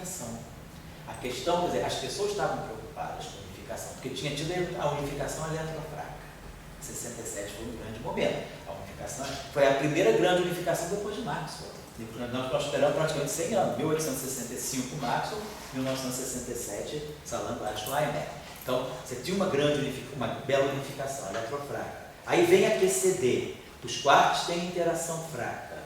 unificação. A questão, quer dizer, as pessoas estavam preocupadas com a unificação, porque tinha tido a unificação eletrofraca. 67 foi um grande momento. A unificação foi a primeira grande unificação depois de Maxwell. Nós esperamos praticamente 100 anos, 1865 Maxwell, 1967 Salam Schleiermacher. Então, você tinha uma bela unificação eletrofraca. Aí vem a QCD. Os quarks têm interação fraca,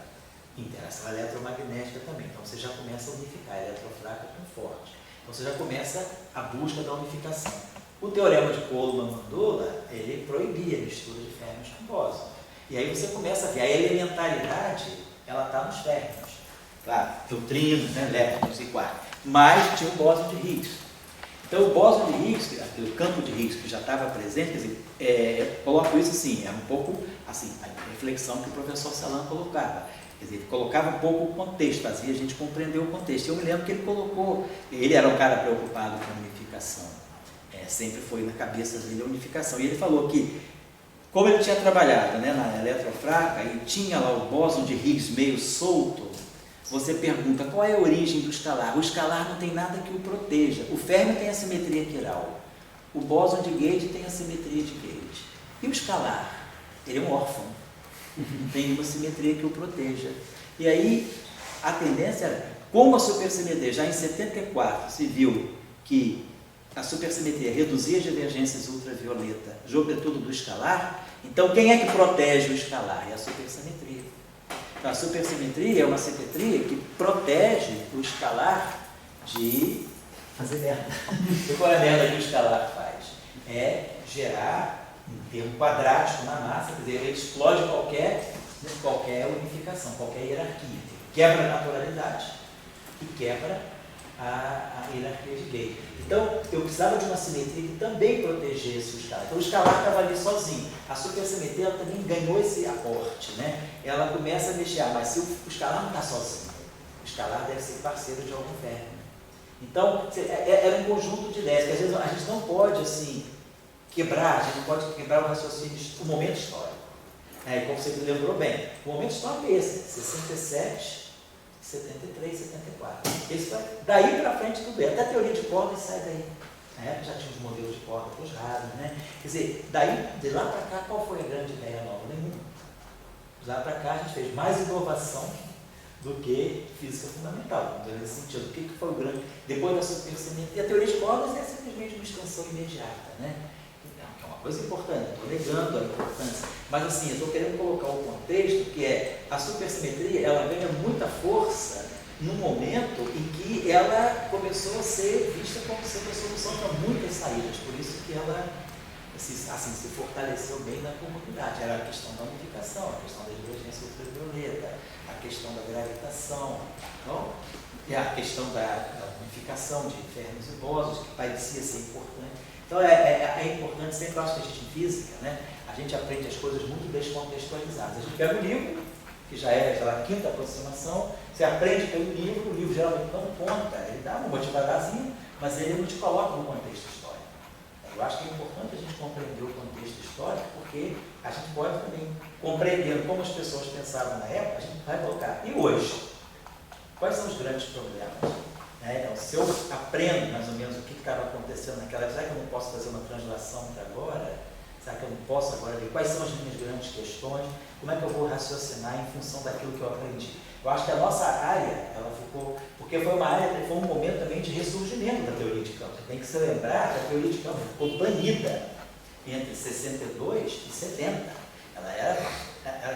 interação eletromagnética também. Então, você já começa a unificar eletrofraca com forte. Então, você já começa a busca da unificação. O teorema de Coleman-Mandula, ele proibia a mistura de férmions com bóson. E aí você começa a ver, a elementaridade, ela está nos férmions. Claro, neutrinos, né, leptons e quarks. Mas tinha o bóson de Higgs. Então, o bóson de Higgs, o campo de Higgs que já estava presente, quer dizer, coloco isso assim, é um pouco assim, a reflexão que o professor Salam colocava. Quer dizer, ele colocava um pouco o contexto, fazia a gente compreender o contexto. Eu me lembro que ele colocou, ele era um cara preocupado com a unificação. Sempre foi na cabeça dele a unificação. E ele falou que, como ele tinha trabalhado, né, na eletrofraca e tinha lá o bóson de Higgs meio solto, você pergunta qual é a origem do escalar. O escalar não tem nada que o proteja. O férmio tem a simetria quiral. O bóson de Gage tem a simetria de Gage. E o escalar? Ele é um órfão. Não tem uma simetria que o proteja. E aí, a tendência era, como a supersimetria, já em 74, se viu que a supersimetria reduzia as divergências ultravioleta, sobretudo do escalar, então quem é que protege o escalar? É a supersimetria. Então, a supersimetria é uma simetria que protege o escalar de fazer merda. E qual é a merda que o escalar faz? É gerar um termo quadrático na massa, quer dizer, ele explode qualquer unificação, qualquer hierarquia. Quebra a naturalidade e quebra a hierarquia de Gage. Então, eu precisava de uma simetria que também protegesse o escalar. Então, o escalar estava ali sozinho. A supersimetria ela também ganhou esse aporte, né? Ela começa a mexer, mas se o escalar não está sozinho, o escalar deve ser parceiro de algum férmio. Então, era um conjunto de ideias, que às vezes a gente não pode, assim, quebrar, a gente não pode quebrar o raciocínio, o momento histórico. Como você me lembrou bem, o momento histórico é esse, 67, 73, 74. Esse vai, daí para frente tudo é. Até a teoria de cordas sai daí. Na época já tinha os modelos de corda para os raros, né? Quer dizer, daí, de lá para cá, qual foi a grande ideia nova? Nenhuma. De lá para cá a gente fez mais inovação do que física fundamental. Então, nesse sentido, o que foi o grande... Depois da supersimetria, a teoria de cordas é simplesmente uma extensão imediata, né? Que é uma coisa importante, estou negando a importância. Mas assim, eu estou querendo colocar o contexto que é a supersimetria, ela ganha muita força no momento em que ela começou a ser vista como sendo a solução para muitas saídas. Por isso que ela se fortaleceu bem na comunidade. Era a questão da unificação, a questão da divergência ultravioleta, a questão da gravitação, então, e a questão da unificação de férmions e bósons, que parecia ser importante. Então, é importante, sempre acho que a gente em física, né, a gente aprende as coisas muito descontextualizadas. A gente pega o livro, que já é aquela quinta aproximação, você aprende pelo livro, o livro geralmente não conta, ele dá uma motivadazinha, mas ele não te coloca no contexto histórico. Eu acho que é importante a gente compreender o contexto histórico, porque a gente pode também, compreendendo como as pessoas pensavam na época, a gente vai colocar. E hoje? Quais são os grandes problemas? Então, se eu aprendo mais ou menos o que estava acontecendo naquela época, será que eu não posso fazer uma translação para agora? Será que eu não posso agora ver quais são as minhas grandes questões? Como é que eu vou raciocinar em função daquilo que eu aprendi? Eu acho que a nossa área, ela ficou... Porque foi um momento também de ressurgimento da teoria de campos. Tem que se lembrar que a teoria de campos ficou banida entre 62 e 70. Ela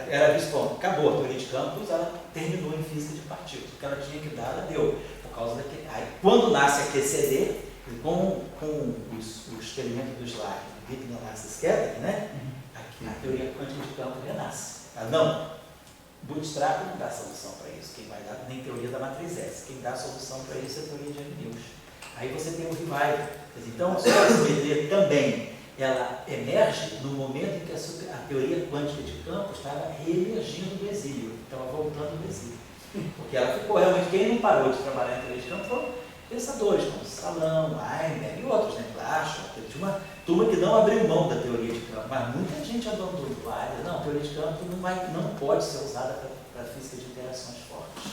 era vista como, acabou a teoria de campos, ela terminou em física de partículas. O que ela tinha que dar, ela deu. Por causa daquele... Aí, quando nasce a QCD, com o experimento do Slack, do Wigner-Lasse-Skedek, né? A teoria quântica de campo renasce. Não, Bootstrap não dá solução para isso. Quem vai dar, nem teoria da matriz S. Quem dá solução para isso é a teoria de Arrhenius. Aí você tem o revival. Então, a supersimetria também, ela emerge no momento em que a teoria quântica de campo estava reemergindo do exílio, estava voltando do exílio. Porque ela ficou realmente, quem não parou de trabalhar em teoria de campo foram pensadores como Salam, Heimer e outros, né? Clássico. Tinha uma turma que não abriu mão da teoria de campo, mas muita gente abandonou a área. Não, a teoria de campo não pode ser usada para física de interações fortes.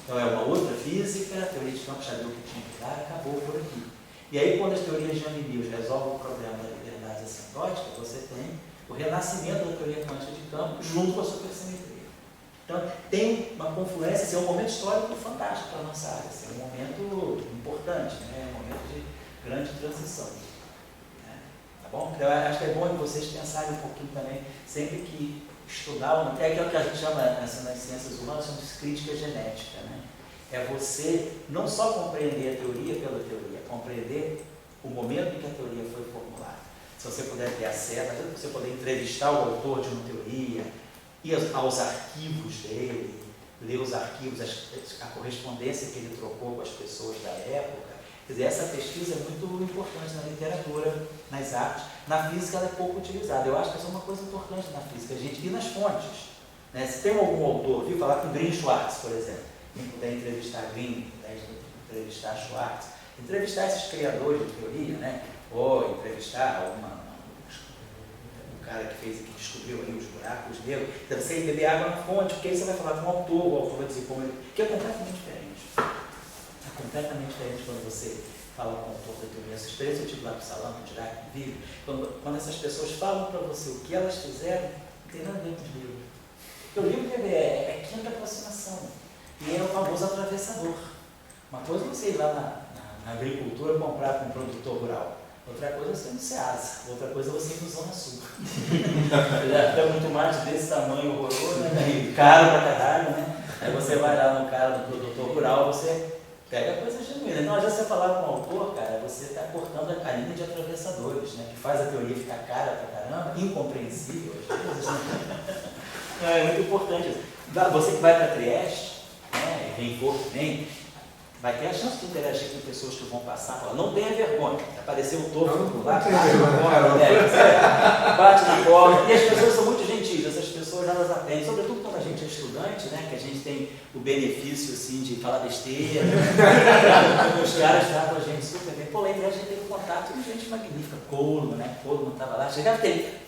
Então é uma outra física, a teoria de campo já deu o que tinha que dar, acabou por aqui. E aí quando as teorias de Young Mills resolvem o problema da liberdade assintótica, você tem o renascimento da teoria quântica de campo junto com a supersimetria. Então tem uma confluência, esse é um momento histórico fantástico para a nossa área, esse é um momento importante, né? Um momento de grande transição. Tá bom? Então, eu acho que é bom que vocês pensarem um pouquinho também, sempre que estudar, é aquilo que a gente chama nas ciências humanas, chama de crítica genética, né? É você não só compreender a teoria pela teoria, compreender o momento em que a teoria foi formulada. Se você puder ter acesso, se você puder entrevistar o autor de uma teoria, ir aos arquivos dele, ler os arquivos, a correspondência que ele trocou com as pessoas da época. Quer dizer, essa pesquisa é muito importante na literatura, nas artes. Na física ela é pouco utilizada. Eu acho que essa é uma coisa importante na física, a gente ir nas fontes. Né? Se tem algum autor, viu falar com Green Schwartz, por exemplo, quem puder entrevistar Green, puder entrevistar Schwartz, entrevistar esses criadores de teoria, né? Ou entrevistar um cara que descobriu aí os buracos negros, então você beber água na fonte, porque aí você vai falar com o autor vai dizer como ele, que é completamente diferente. É completamente diferente quando você fala com o autor da teoria. Essa experiência eu tive lá no salão, no Dirac, no Vivo, quando essas pessoas falam para você o que elas fizeram, não tem nada a ver com o livro. Porque o livro é quinta aproximação, e é o famoso atravessador. Uma coisa é você ir lá na agricultura comprar com um produtor rural. Outra coisa é você ir no Ceasa, outra coisa é você ir no Zona Sul. É muito mais desse tamanho horroroso, né? Caro pra caralho, né? Aí você vai lá no cara do produtor rural, você pega a coisa genuína. Então, às vezes você falar com o autor, cara, você está cortando a linha de atravessadores, né? Que faz a teoria ficar cara pra caramba, incompreensível às vezes. Né? É muito importante isso. Você que vai para Trieste, né? Vem, vai ter a chance de interagir com pessoas que vão passar, fala, não tenha vergonha, apareceu o topo lá, bate na porta, e as pessoas são muito gentis, essas pessoas elas atendem, sobretudo quando a gente é estudante, né, que a gente tem o benefício assim, de falar besteira, os caras tratam a gente super bem. Pô, lembra, a gente teve contato com gente magnífica, Coleman, né, Coleman estava lá, chegava a ter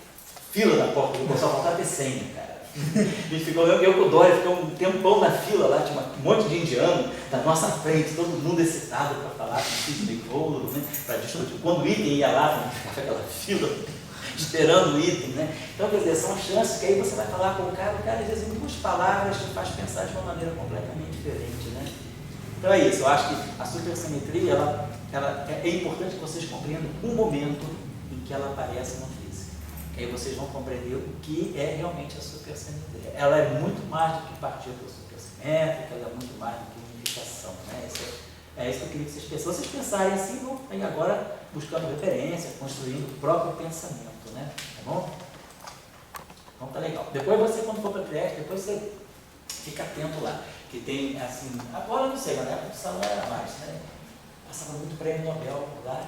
fila da porta, o pessoal faltava ter senha, cara. A gente ficou, eu com o Dória, ficou um tempão na fila lá, tinha um monte de indiano na nossa frente, todo mundo excitado para falar com o Sidney Coleman, né, para discutir. Quando o item ia lá, aquela fila, esperando o item, né? Então, quer dizer, são chances que aí você vai falar com o cara às vezes em duas palavras te faz pensar de uma maneira completamente diferente, né? Então é isso, eu acho que a supersimetria, ela é importante que vocês compreendam um momento em que ela aparece na física. Aí vocês vão compreender o que é realmente a supersimetria. Ela é muito mais do que partícula supersimétrica, ela é muito mais do que unificação, né? É isso que eu queria que vocês pensem. Se vocês pensarem assim, vão aí agora buscando referência, construindo o próprio pensamento, né? Tá bom? Então tá legal. Depois você, quando for para a Trieste, depois você fica atento lá, que tem assim, agora não sei, mas na época do salão era mais, né? Passava muito prêmio Nobel por lá.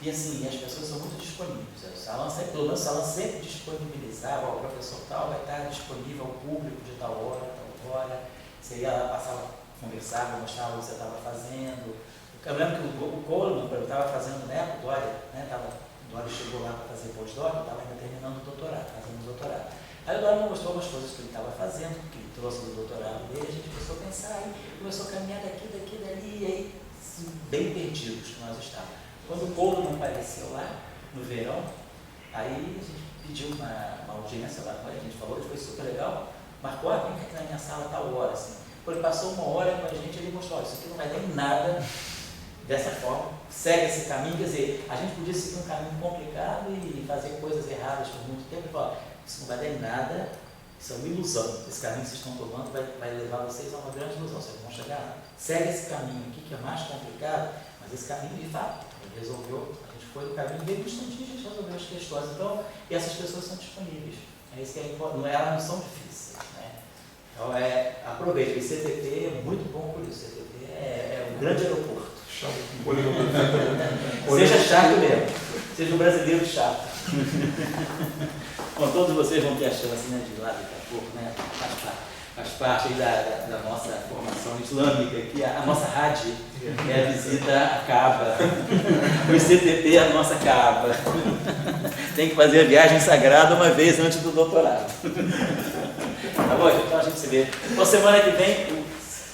E assim, as pessoas são muito disponíveis. O salão sempre disponibilizava, o professor tal vai estar disponível ao público de tal hora. Você ia lá, passava, conversava, mostrava o que você estava fazendo. Eu lembro que o Coleman, eu estava fazendo, né, o Dória, né, o Dória chegou lá para fazer pós-doc, estava ainda terminando o doutorado, fazendo o doutorado. Aí o Dória me mostrou umas coisas que ele estava fazendo, que ele trouxe do doutorado dele, a gente começou a pensar, aí começou a caminhar daqui, dali, e aí, bem perdidos que nós estávamos. Quando o Coleman apareceu lá, no verão, aí a gente pediu uma audiência lá com ele, a gente falou que foi super legal, marcou, vem aqui na minha sala tal hora, assim. Quando ele passou uma hora com a gente, ele mostrou, isso aqui não vai dar em nada dessa forma, segue esse caminho, quer dizer, a gente podia seguir um caminho complicado e fazer coisas erradas por muito tempo, e falar, isso não vai dar em nada, isso é uma ilusão, esse caminho que vocês estão tomando vai levar vocês a uma grande ilusão, vocês vão chegar lá. Segue esse caminho aqui, que é mais complicado, mas esse caminho de fato, resolveu, a gente foi no caminho e no instantinho a gente resolveu as questões. Então, e essas pessoas são disponíveis. É isso que é importante. Elas não são difíceis. Né? Então, aproveite. O CTP é muito bom por isso. O CTP é um grande aeroporto. Seja chato mesmo. Seja um brasileiro chato. Bom, todos vocês vão ter a chance, né, de ir lá daqui a pouco, né? Faz parte aí da nossa formação islâmica, que a nossa Hajj é a visita à Kaaba, o CTP é a nossa Kaaba. Tem que fazer a viagem sagrada uma vez antes do doutorado. Tá bom? Então a gente se vê. Então semana que vem, o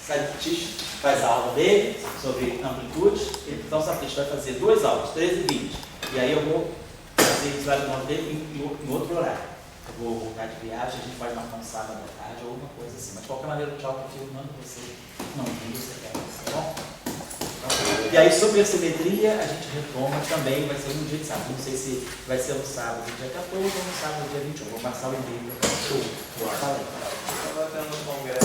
Sadiq faz a aula dele sobre amplitude. Então, sabe que a gente vai fazer 2 aulas, 13 e 20. E aí eu vou fazer o slide móvel dele em outro horário. Eu vou voltar de viagem, a gente pode marcar um sábado à tarde ou alguma coisa assim. Mas de qualquer maneira, o tchau que eu mando você não viu, você quer, tá bom? E aí, sobre a simetria, a gente retoma também, vai ser no dia de sábado. Não sei se vai ser no sábado, dia 14 ou no sábado, dia 21. Vou passar o e-mail para o show. Fala aí. Estava tendo um congresso.